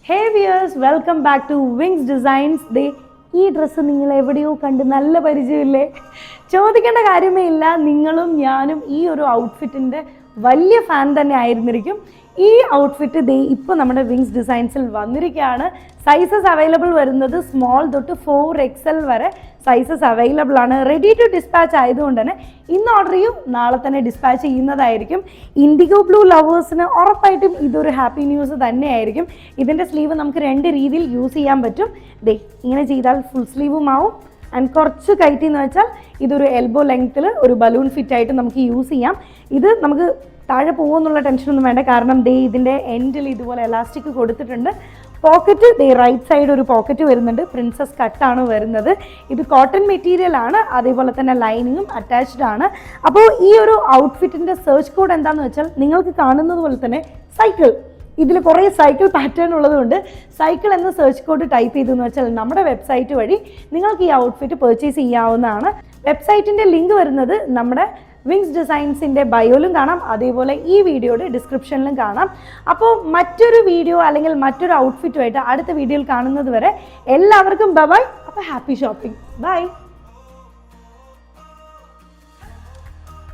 Hey viewers, welcome back to Wings Designs. ദേ ഈ dress നിങ്ങൾ എവിടെയോ കണ്ട് നല്ല പരിചയമില്ലേ? ചോദിക്കേണ്ട കാര്യമേ ഇല്ല, നിങ്ങളും ഞാനും ഈ ഒരു ഔട്ട്ഫിറ്റിൻ്റെ വലിയ ഫാൻ തന്നെ ആയിരുന്നിരിക്കും. ഈ ഔട്ട്ഫിറ്റ് ദേ ഇപ്പോൾ നമ്മുടെ വിങ്സ് ഡിസൈൻസിൽ വന്നിരിക്കുകയാണ്. സൈസസ് അവൈലബിൾ വരുന്നത് സ്മോൾ തൊട്ട് 4XL വരെ സൈസസ് അവൈലബിൾ ആണ്. റെഡി ടു ഡിസ്പാച്ച് ആയതുകൊണ്ട് തന്നെ ഇന്ന് ഓർഡർ ചെയ്യും, നാളെ തന്നെ ഡിസ്പാച്ച് ചെയ്യുന്നതായിരിക്കും. ഇൻഡിഗോ ബ്ലൂ ലവേഴ്സിന് ഉറപ്പായിട്ടും ഇതൊരു ഹാപ്പി ന്യൂസ് തന്നെയായിരിക്കും. ഇതിൻ്റെ സ്ലീവ് നമുക്ക് രണ്ട് രീതിയിൽ യൂസ് ചെയ്യാൻ പറ്റും. ദേ ഇങ്ങനെ ചെയ്താൽ ഫുൾ സ്ലീവും ആവും, ആൻഡ് കുറച്ച് കയറ്റി എന്ന് വെച്ചാൽ ഇതൊരു എൽബോ ലെങ്ത്തിൽ ഒരു ബലൂൺ ഫിറ്റായിട്ട് നമുക്ക് യൂസ് ചെയ്യാം. ഇത് നമുക്ക് താഴെ പോകുമെന്നുള്ള ടെൻഷനൊന്നും വേണ്ട, കാരണം ദേ ഇതിൻ്റെ എൻഡിൽ ഇതുപോലെ എലാസ്റ്റിക് കൊടുത്തിട്ടുണ്ട്. പോക്കറ്റ് ദേ റൈറ്റ് സൈഡ് ഒരു പോക്കറ്റ് വരുന്നുണ്ട്, പ്രിൻസസ് കട്ടാണ് വരുന്നത്. ഇത് കോട്ടൺ മെറ്റീരിയൽ ആണ്, അതേപോലെ തന്നെ ലൈനിങ്ങും അറ്റാച്ച്ഡ് ആണ്. അപ്പോൾ ഈ ഒരു ഔട്ട്ഫിറ്റിൻ്റെ സെർച്ച് കോഡ് എന്താണെന്ന് വെച്ചാൽ നിങ്ങൾക്ക് കാണുന്നത് പോലെ തന്നെ സൈക്കിൾ, ഇതിൽ കുറേ സൈക്കിൾ പാറ്റേൺ ഉള്ളതുകൊണ്ട് സൈക്കിൾ എന്ന സെർച്ച് കോഡ് ടൈപ്പ് ചെയ്തെന്ന് വെച്ചാൽ നമ്മുടെ വെബ്സൈറ്റ് വഴി നിങ്ങൾക്ക് ഈ ഔട്ട്ഫിറ്റ് പർച്ചേസ് ചെയ്യാവുന്നതാണ്. വെബ്സൈറ്റിൻ്റെ ലിങ്ക് വരുന്നത് നമ്മുടെ വിങ്സ് ഡിസൈൻസിൻ്റെ ബയോയിലും കാണാം, അതേപോലെ ഈ വീഡിയോയുടെ ഡിസ്ക്രിപ്ഷനിലും കാണാം. അപ്പോൾ മറ്റൊരു വീഡിയോ അല്ലെങ്കിൽ മറ്റൊരു ഔട്ട്ഫിറ്റുമായിട്ട് അടുത്ത വീഡിയോയിൽ കാണുന്നത് വരെ എല്ലാവർക്കും ബൈ. അപ്പോൾ ഹാപ്പി ഷോപ്പിംഗ്, ബൈ.